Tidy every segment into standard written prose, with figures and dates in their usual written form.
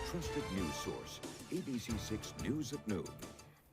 trusted news source, ABC6 News at noon.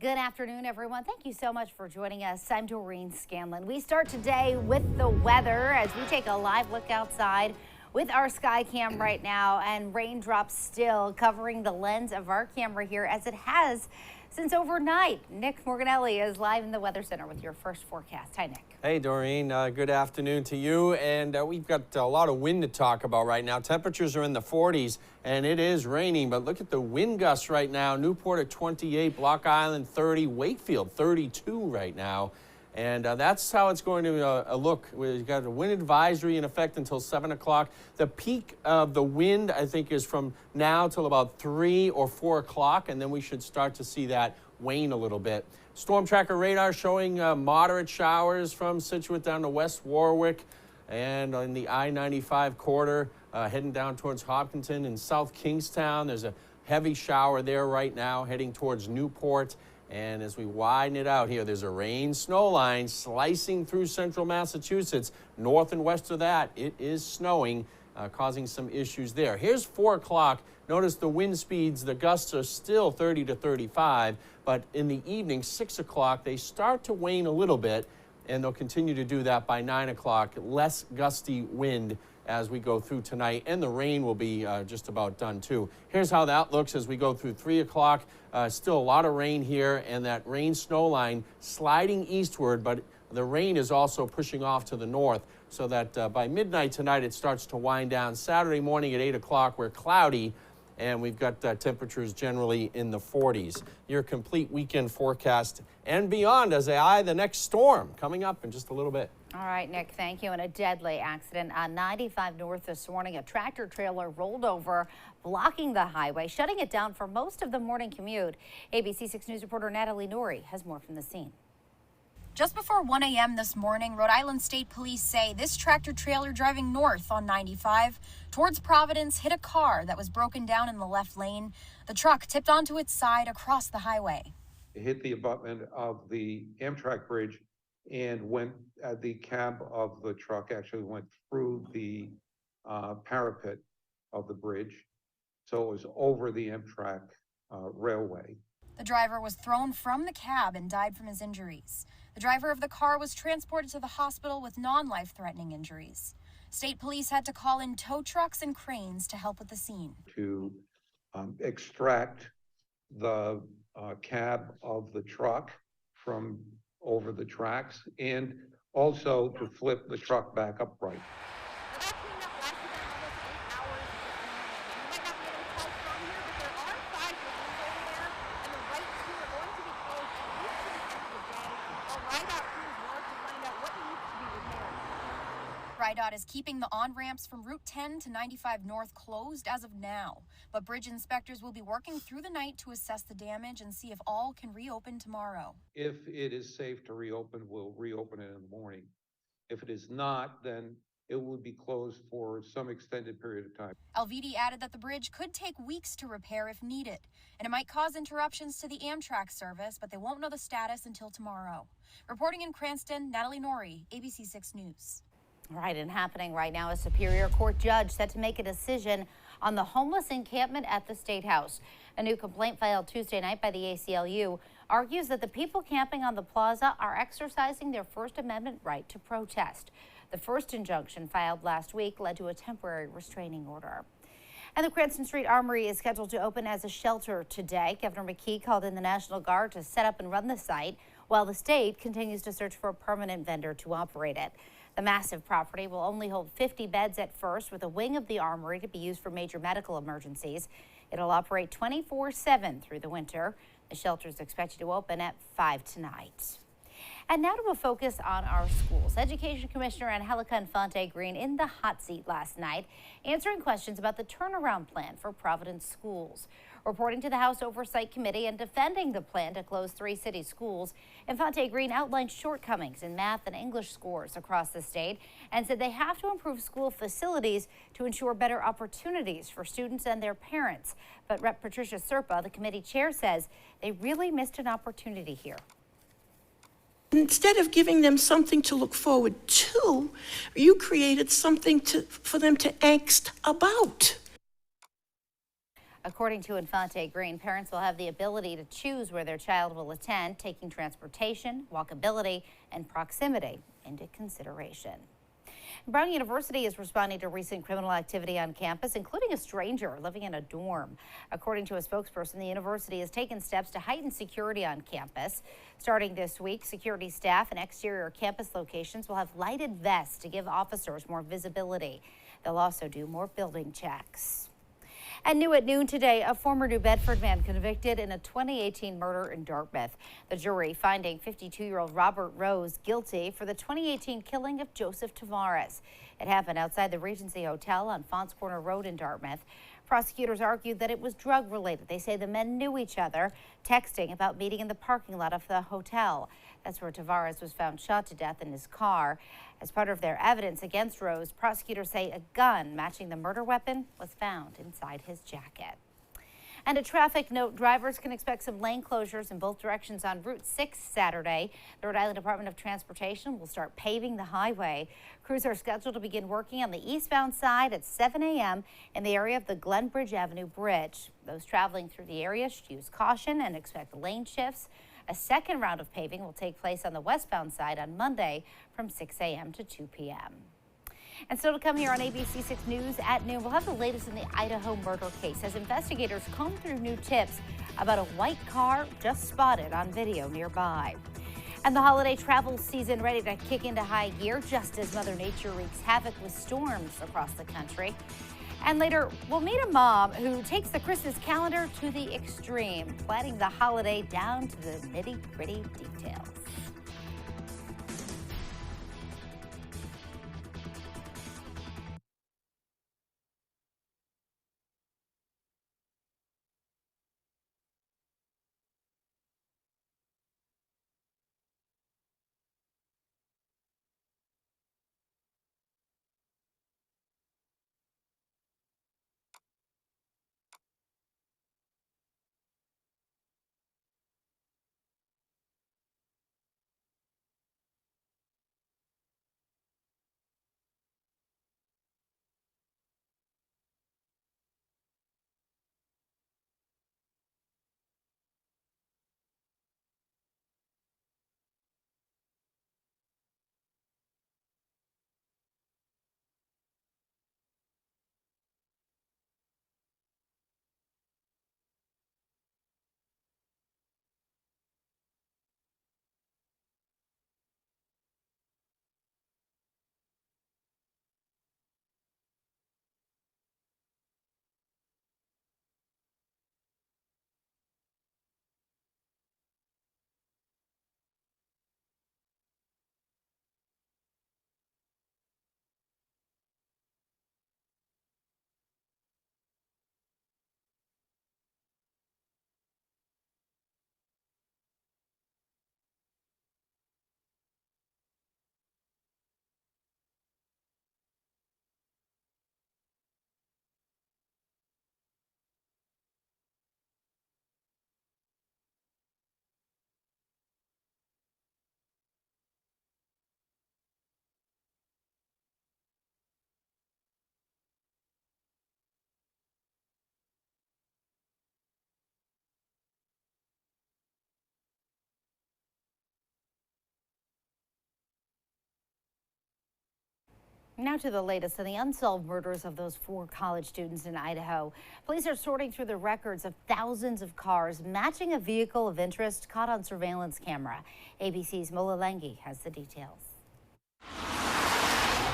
Good afternoon, everyone. Thank you so much for joining us. I'm Doreen Scanlon. We start today with the weather as we take a live look outside with our sky cam right now, and raindrops still covering the lens of our camera here as it has since overnight. Nick Morganelli is live in the Weather Center with your first forecast. Hi, Nick. Hey, Doreen. Good afternoon to you. And we've got a lot of wind to talk about right now. Temperatures are in the 40s, and it is raining. But look at the wind gusts right now. Newport at 28, Block Island 30, Wakefield 32 right now. And that's how it's going to look. We've got a wind advisory in effect until 7 o'clock. The peak of the wind, I think, is from now till about 3 or 4 o'clock, and then we should start to see that wane a little bit. Storm tracker radar showing moderate showers from Scituate down to West Warwick, and on the I-95 corridor heading down towards Hopkinton and South Kingstown. There's a heavy shower there right now heading towards Newport. And as we widen it out here, there's a rain-snow line slicing through central Massachusetts. North and west of that, it is snowing, causing some issues there. Here's 4 o'clock. Notice the wind speeds, the gusts are still 30 to 35, but in the evening, 6 o'clock, they start to wane a little bit, and they'll continue to do that by 9 o'clock. Less gusty wind as we go through tonight, and the rain will be just about done too. Here's how that looks as we go through 3 o'clock. Still a lot of rain here, and that rain-snow line sliding eastward, but the rain is also pushing off to the north, so that by midnight tonight it starts to wind down. Saturday morning at 8 o'clock, we're cloudy, and we've got temperatures generally in the 40s. Your complete weekend forecast and beyond as they eye the next storm coming up in just a little bit. All right, Nick, thank you. And a deadly accident on 95 North this morning. A tractor trailer rolled over, blocking the highway, shutting it down for most of the morning commute. ABC6 News reporter Natalie Norrie has more from the scene. Just before 1 a.m. this morning, Rhode Island State Police say this tractor trailer driving north on 95 towards Providence hit a car that was broken down in the left lane. The truck tipped onto its side across the highway. It hit the abutment of the Amtrak bridge and went, the cab of the truck actually went through the parapet of the bridge. So it was over the Amtrak railway. The driver was thrown from the cab and died from his injuries. The driver of the car was transported to the hospital with non-life-threatening injuries. State police had to call in tow trucks and cranes to help with the scene. To extract the cab of the truck from over the tracks, and also to flip the truck back upright. RIDOT is keeping the on-ramps from Route 10 to 95 North closed as of now, but bridge inspectors will be working through the night to assess the damage and see if all can reopen tomorrow. If it is safe to reopen, we'll reopen it in the morning. If it is not, then it will be closed for some extended period of time. LVD added that the bridge could take weeks to repair if needed, and it might cause interruptions to the Amtrak service, but they won't know the status until tomorrow. Reporting in Cranston, Natalie Norrie, ABC6 News. All right, and happening right now, a Superior Court judge set to make a decision on the homeless encampment at the State House. A new complaint filed Tuesday night by the ACLU argues that the people camping on the plaza are exercising their First Amendment right to protest. The first injunction filed last week led to a temporary restraining order. And the Cranston Street Armory is scheduled to open as a shelter today. Governor McKee called in the National Guard to set up and run the site, while the state continues to search for a permanent vendor to operate it. The massive property will only hold 50 beds at first, with a wing of the armory to be used for major medical emergencies. It'll operate 24/7 through the winter. The shelter is expected to open at 5 tonight. And now to a focus on our schools. Education Commissioner Angelica Infante-Green in the hot seat last night, answering questions about the turnaround plan for Providence schools. Reporting to the House Oversight Committee and defending the plan to close 3 city schools, Infante-Green outlined shortcomings in math and English scores across the state and said they have to improve school facilities to ensure better opportunities for students and their parents. But Rep. Patricia Serpa, the committee chair, says they really missed an opportunity here. Instead of giving them something to look forward to, you created something for them to angst about. According to Infante Green, parents will have the ability to choose where their child will attend, taking transportation, walkability, and proximity into consideration. Brown University is responding to recent criminal activity on campus, including a stranger living in a dorm. According to a spokesperson, the university has taken steps to heighten security on campus. Starting this week, security staff and exterior campus locations will have lighted vests to give officers more visibility. They'll also do more building checks. And new at noon today, a former New Bedford man convicted in a 2018 murder in Dartmouth. The jury finding 52-year-old Robert Rose guilty for the 2018 killing of Joseph Tavares. It happened outside the Regency Hotel on Fonts Corner Road in Dartmouth. Prosecutors argued that it was drug-related. They say the men knew each other, texting about meeting in the parking lot of the hotel. That's where Tavares was found shot to death in his car. As part of their evidence against Rose, prosecutors say a gun matching the murder weapon was found inside his jacket. And a traffic note, drivers can expect some lane closures in both directions on Route 6 Saturday. The Rhode Island Department of Transportation will start paving the highway. Crews are scheduled to begin working on the eastbound side at 7 a.m. in the area of the Glenbridge Avenue Bridge. Those traveling through the area should use caution and expect lane shifts. A second round of paving will take place on the westbound side on Monday from 6 a.m. to 2 p.m. And still to come here on ABC6 News at noon, we'll have the latest in the Idaho murder case as investigators comb through new tips about a white car just spotted on video nearby. And the holiday travel season ready to kick into high gear just as Mother Nature wreaks havoc with storms across the country. And later, we'll meet a mom who takes the Christmas calendar to the extreme, planning the holiday down to the nitty-gritty details. Now to the latest on the unsolved murders of those 4 college students in Idaho. Police are sorting through the records of thousands of cars matching a vehicle of interest caught on surveillance camera. ABC's Mola Lengi has the details.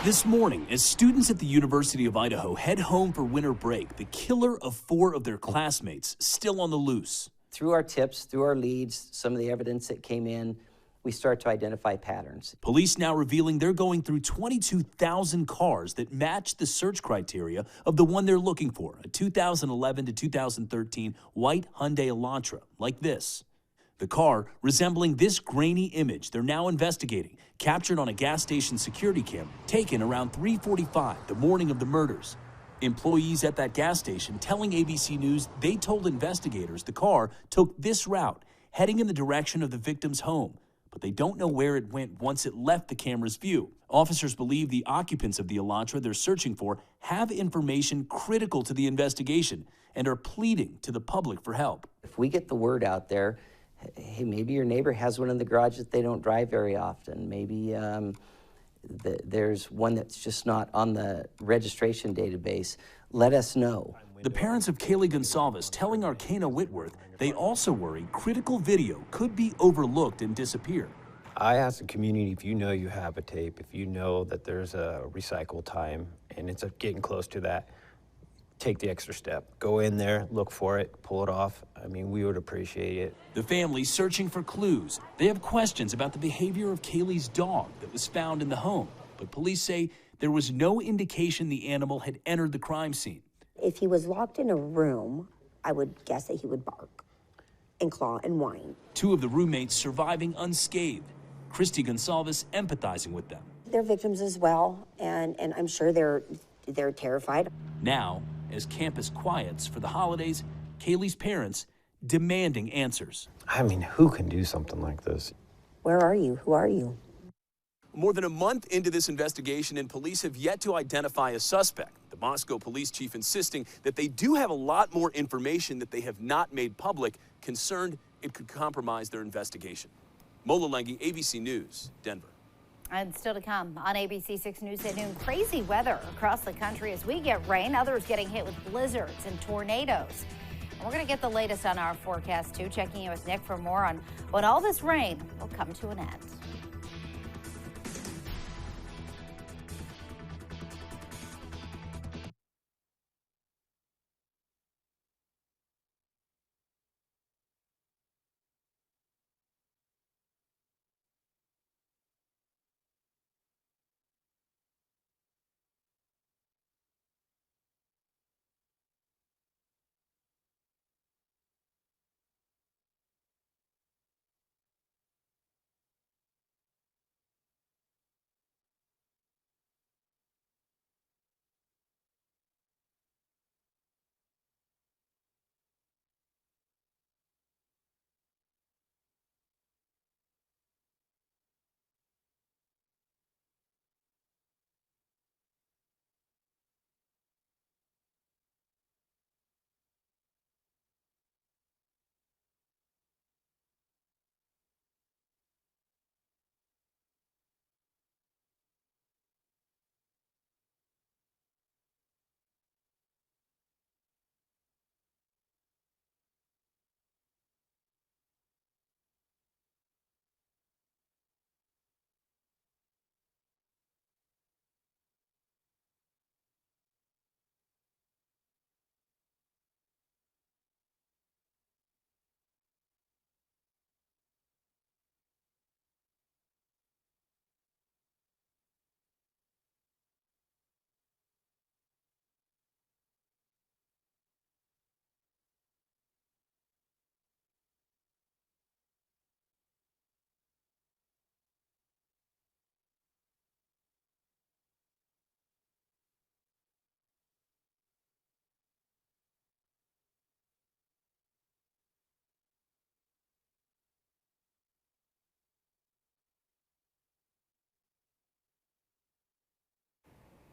This morning, as students at the University of Idaho head home for winter break, the killer of 4 of their classmates still on the loose. Through our tips, through our leads, some of the evidence that came in, we start to identify patterns. Police now revealing they're going through 22,000 cars that match the search criteria of the one they're looking for, a 2011 to 2013 white Hyundai Elantra, like this. The car resembling this grainy image they're now investigating, captured on a gas station security camera, taken around 3:45 the morning of the murders. Employees at that gas station telling ABC News they told investigators the car took this route, heading in the direction of the victim's home. but they don't know where it went once it left the camera's view. Officers believe the occupants of the Elantra they're searching for have information critical to the investigation and are pleading to the public for help. If we get the word out there, hey, maybe your neighbor has one in the garage that they don't drive very often. Maybe there's one that's just not on the registration database. Let us know. The parents of Kaylee Gonsalves telling Arcana Whitworth they also worry critical video could be overlooked and disappear. I ask the community, if you know you have a tape, if you know that there's a recycle time and it's getting close to that, take the extra step. Go in there, look for it, pull it off. I mean, we would appreciate it. The family's searching for clues. They have questions about the behavior of Kaylee's dog that was found in the home, but police say there was no indication the animal had entered the crime scene. If he was locked in a room, I would guess that he would bark and claw and whine. Two of the roommates surviving unscathed. Christy Gonsalves empathizing with them. They're victims as well, and I'm sure they're terrified. Now, as campus quiets for the holidays, Kaylee's parents demanding answers. I mean, who can do something like this? Where are you? Who are you? More than a month into this investigation, and police have yet to identify a suspect. The Moscow police chief insisting that they do have a lot more information that they have not made public, concerned it could compromise their investigation. Mola Lengi, ABC News, Denver. And still to come on ABC6 News at noon, crazy weather across the country as we get rain, others getting hit with blizzards and tornadoes. And we're going to get the latest on our forecast too, checking in with Nick for more on when all this rain will come to an end.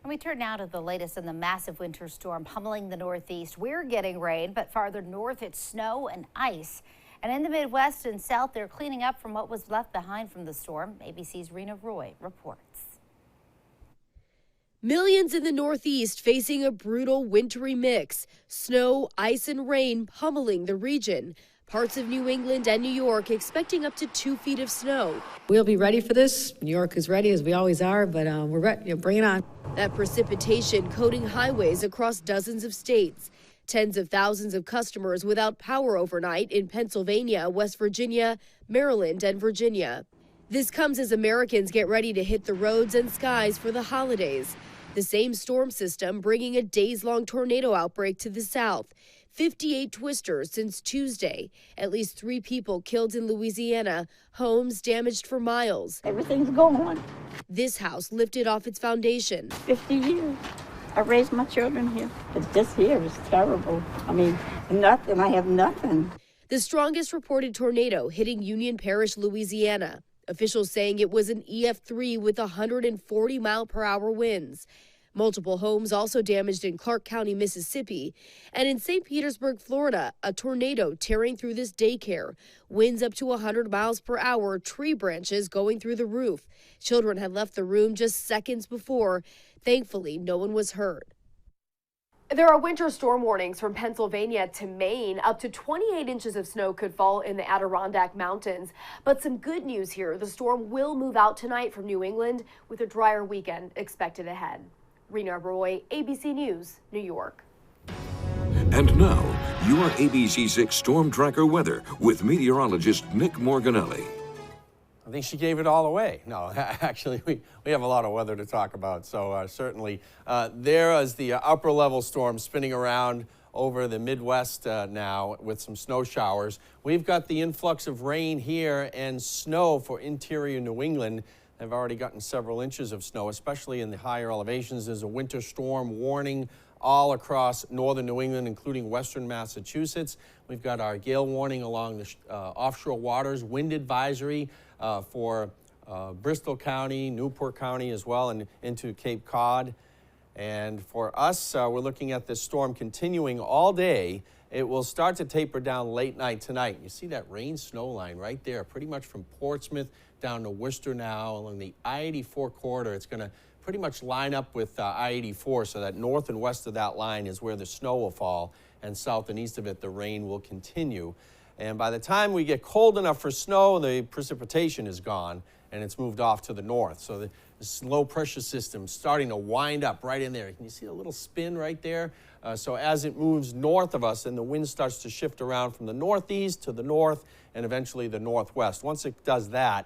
And we turn now to the latest in the massive winter storm pummeling the Northeast. We're getting rain, but farther north it's snow and ice. And in the Midwest and South, they're cleaning up from what was left behind from the storm. ABC's Rena Roy reports. Millions in the Northeast facing a brutal wintry mix. Snow, ice, and rain pummeling the region. Parts of New England and New York expecting up to 2 feet of snow. We'll be ready for this. New York is ready, as we always are, but we're ready. Bring it on. That precipitation coating highways across dozens of states. Tens of thousands of customers without power overnight in Pennsylvania, West Virginia, Maryland, and Virginia. This comes as Americans get ready to hit the roads and skies for the holidays. The same storm system bringing a days-long tornado outbreak to the south. 58 twisters since Tuesday. At least 3 people killed in Louisiana. Homes damaged for miles. Everything's gone. This house lifted off its foundation. 50 years. I raised my children here. But this here is terrible. I mean, nothing. I have nothing. The strongest reported tornado hitting Union Parish, Louisiana. Officials saying it was an EF3 with 140-mile-per-hour winds. Multiple homes also damaged in Clark County, Mississippi. And in St. Petersburg, Florida, a tornado tearing through this daycare. Winds up to 100 miles per hour, tree branches going through the roof. Children had left the room just seconds before. Thankfully, no one was hurt. There are winter storm warnings from Pennsylvania to Maine. Up to 28 inches of snow could fall in the Adirondack Mountains. But some good news here. The storm will move out tonight from New England with a drier weekend expected ahead. Rena Roy, ABC News, New York. And now, your ABC6 Storm Tracker weather with meteorologist Nick Morganelli. I think she gave it all away. No, actually, we have a lot of weather to talk about. So certainly there is the upper level storm spinning around over the Midwest now with some snow showers. We've got the influx of rain here and snow for interior New England. They've already gotten several inches of snow, especially in the higher elevations. There's a winter storm warning all across northern New England, including western Massachusetts. We've got our gale warning along the offshore waters, wind advisory for Bristol County, Newport County as well, and into Cape Cod. And for us, we're looking at this storm continuing all day. It will start to taper down late night tonight. You see that rain-snow line right there, pretty much from Portsmouth down to Worcester now along the I-84 corridor. It's going to pretty much line up with I-84, so that north and west of that line is where the snow will fall, and south and east of it, the rain will continue. And by the time we get cold enough for snow, the precipitation is gone, and it's moved off to the north. So this low pressure system starting to wind up right in there. Can you see a little spin right there? So as it moves north of us, and the wind starts to shift around from the northeast to the north, and eventually the northwest. Once it does that,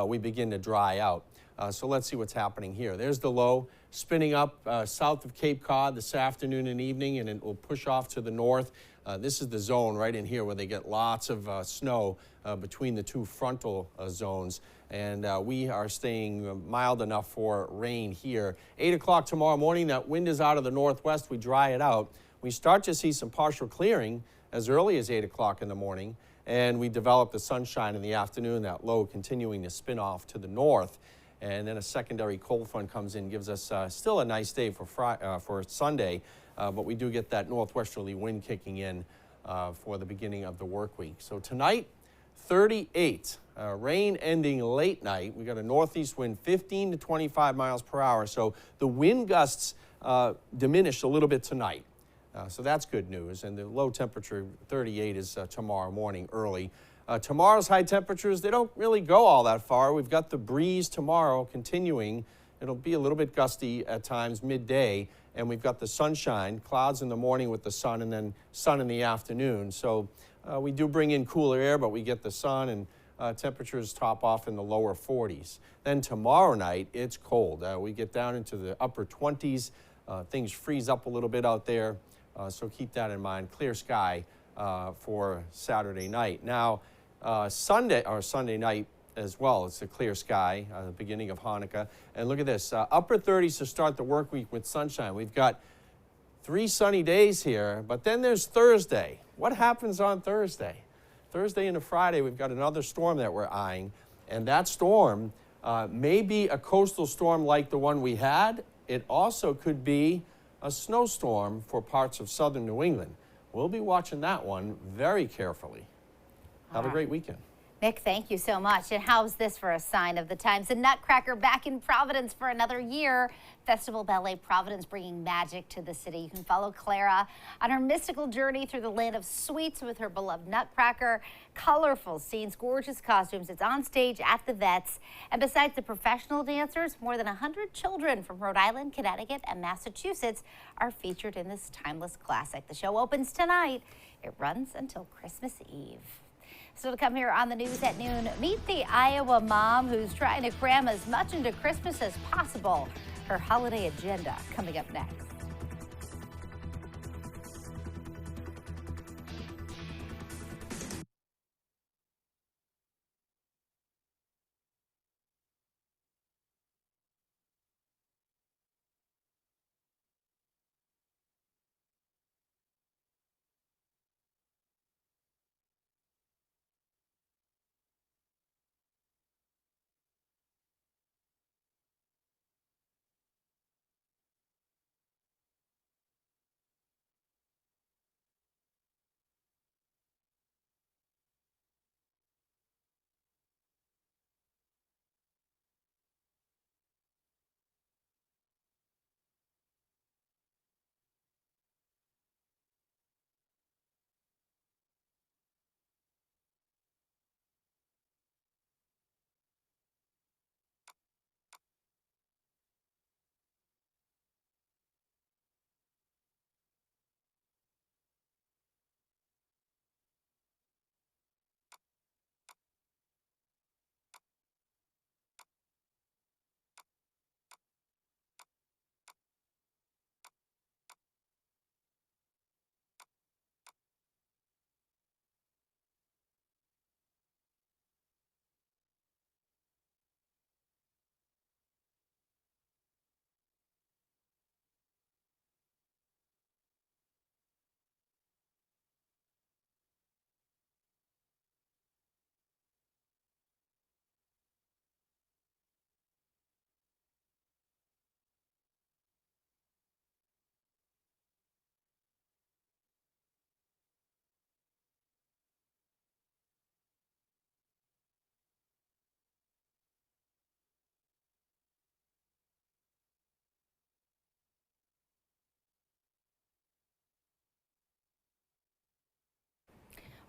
we begin to dry out. So let's see what's happening here. There's the low spinning up south of Cape Cod this afternoon and evening, and it will push off to the north. This is the zone right in here where they get lots of snow between the two frontal zones. And we are staying mild enough for rain here. 8 o'clock tomorrow morning, that wind is out of the northwest. We dry it out. We start to see some partial clearing as early as 8 o'clock in the morning. And we develop the sunshine in the afternoon, that low continuing to spin off to the north. And then a secondary cold front comes in, gives us still a nice day for Sunday, but we do get that northwesterly wind kicking in for the beginning of the work week. So tonight, 38, rain ending late night. We got a northeast wind 15 to 25 miles per hour. So the wind gusts diminished a little bit tonight. So that's good news. And the low temperature, 38, is tomorrow morning early. Tomorrow's high temperatures, they don't really go all that far. We've got the breeze tomorrow continuing. It'll be a little bit gusty at times midday. And we've got the sunshine, clouds in the morning with the sun, and then sun in the afternoon. So we do bring in cooler air, but we get the sun, and temperatures top off in the lower 40s. Then tomorrow night, it's cold. We get down into the upper 20s. Things freeze up a little bit out there. So keep that in mind. Clear sky for Saturday night. Now, Sunday night as well, it's a clear sky, the beginning of Hanukkah. And look at this, upper 30s to start the work week with sunshine. We've got 3 sunny days here, but then there's Thursday. What happens on Thursday? Thursday into Friday, we've got another storm that we're eyeing, and that storm may be a coastal storm like the one we had. It also could be a snowstorm for parts of southern New England. We'll be watching that one very carefully. Have a great weekend. Nick, thank you so much. And how's this for a sign of the times? A Nutcracker back in Providence for another year. Festival Ballet Providence bringing magic to the city. You can follow Clara on her mystical journey through the land of sweets with her beloved Nutcracker. Colorful scenes, gorgeous costumes. It's on stage at the Vets. And besides the professional dancers, more than 100 children from Rhode Island, Connecticut, and Massachusetts are featured in this timeless classic. The show opens tonight. It runs until Christmas Eve. So to come here on the news at noon, meet the Iowa mom who's trying to cram as much into Christmas as possible. Her holiday agenda coming up next.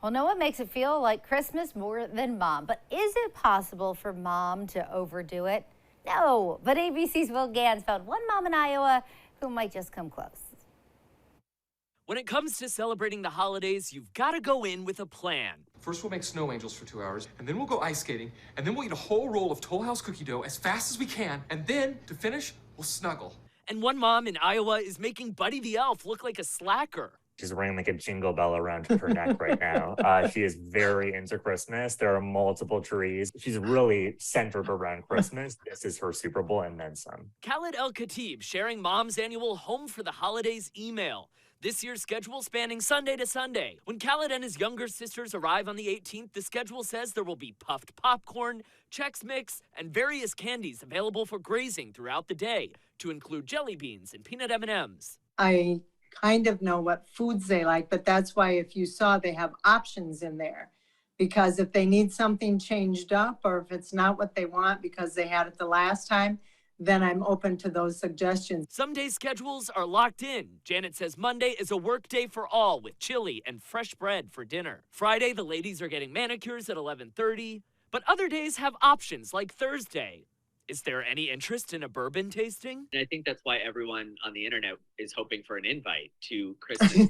Well, no one makes it feel like Christmas more than mom, but is it possible for mom to overdo it? No, but ABC's Will Gans found one mom in Iowa who might just come close. When it comes to celebrating the holidays, you've got to go in with a plan. First, we'll make snow angels for 2 hours, and then we'll go ice skating, and then we'll eat a whole roll of Toll House cookie dough as fast as we can, and then, to finish, we'll snuggle. And one mom in Iowa is making Buddy the Elf look like a slacker. She's wearing like a jingle bell around her neck right now. She is very into Christmas. There are multiple trees. She's really centered around Christmas. This is her Super Bowl and then some. Khaled El Khatib sharing mom's annual Home for the Holidays email. This year's schedule spanning Sunday to Sunday. When Khaled and his younger sisters arrive on the 18th, the schedule says there will be puffed popcorn, Chex Mix, and various candies available for grazing throughout the day, to include jelly beans and peanut M&Ms. I kind of know what foods they like, but that's why if you saw, they have options in there. Because if they need something changed up, or if it's not what they want because they had it the last time, then I'm open to those suggestions. Some days' schedules are locked in. Janet says Monday is a work day for all, with chili and fresh bread for dinner. Friday, the ladies are getting manicures at 11:30, but other days have options like Thursday. Is there any interest in a bourbon tasting? I think that's why everyone on the internet is hoping for an invite to Christmas.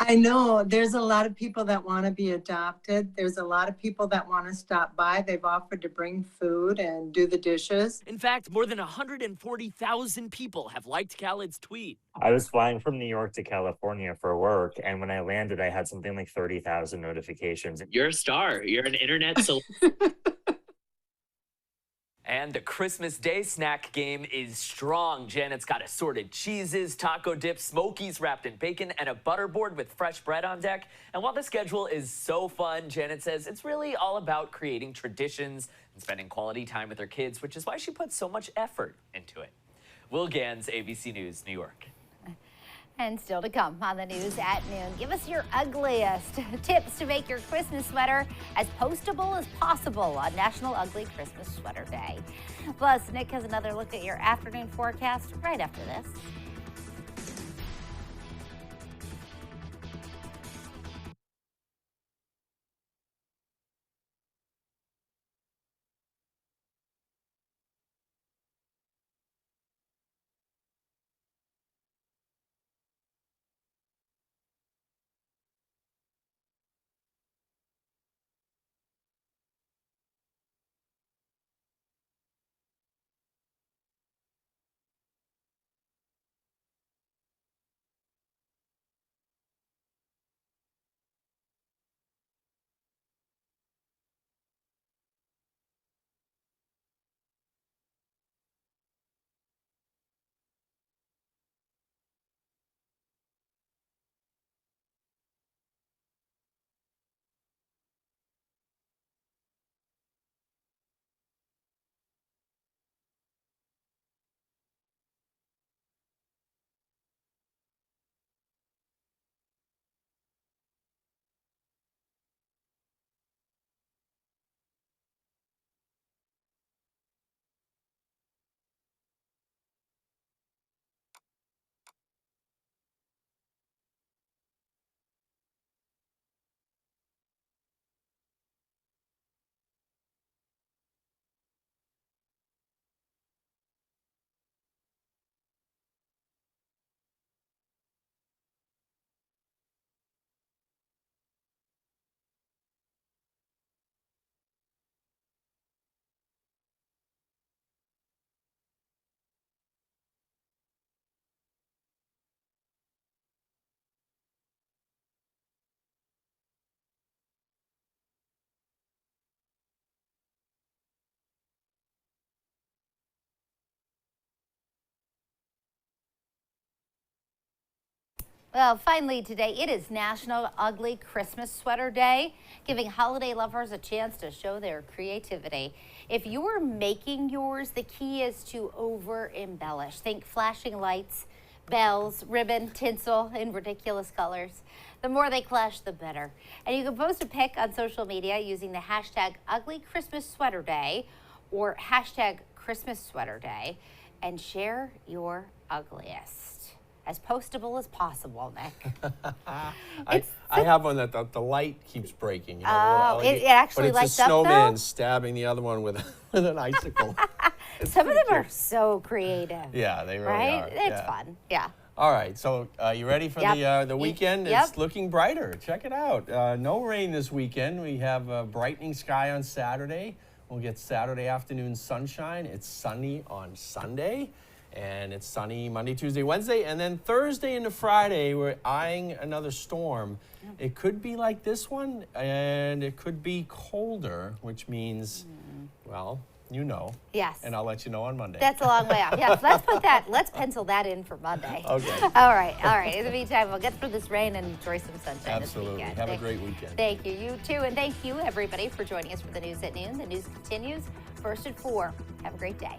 I know there's a lot of people that want to be adopted. There's a lot of people that want to stop by. They've offered to bring food and do the dishes. In fact, more than 140,000 people have liked Khaled's tweet. I was flying from New York to California for work, and when I landed, I had something like 30,000 notifications. You're a star. You're an internet And the Christmas Day snack game is strong. Janet's got assorted cheeses, taco dips, smokies wrapped in bacon, and a butterboard with fresh bread on deck. And while the schedule is so fun, Janet says it's really all about creating traditions and spending quality time with her kids, which is why she puts so much effort into it. Will Gans, ABC News, New York. And still to come on the news at noon, give us your ugliest tips to make your Christmas sweater as postable as possible on National Ugly Christmas Sweater Day. Plus, Nick has another look at your afternoon forecast right after this. Well, finally today, it is National Ugly Christmas Sweater Day, giving holiday lovers a chance to show their creativity. If you're making yours, the key is to over-embellish. Think flashing lights, bells, ribbon, tinsel in ridiculous colors. The more they clash, the better. And you can post a pic on social media using the hashtag Ugly Christmas Sweater Day or hashtag Christmas Sweater Day and share your ugliest. as postable as possible, Nick. I have one that the light keeps breaking. You know, Oh, the LED, it actually but lights it's a up, snowman though? stabbing the other one with an icicle. Some of them are so creative. Yeah, they really right? are. It's yeah. fun. Yeah. All right, so you ready for the weekend? Yep. It's looking brighter. Check it out. No rain this weekend. We have a brightening sky on Saturday. We'll get Saturday afternoon sunshine. It's sunny on Sunday, and it's sunny Monday, Tuesday, Wednesday, and then Thursday into Friday, we're eyeing another storm. It could be like this one, and it could be colder, which means, well, you know. Yes. And I'll let you know on Monday. That's a long way off. Yes, let's pencil that in for Monday. Okay. All right. In the meantime, we'll get through this rain and enjoy some sunshine Absolutely. this weekend. Have a great weekend. Thank you. You too. And thank you, everybody, for joining us for the news at noon. The news continues first at 4. Have a great day.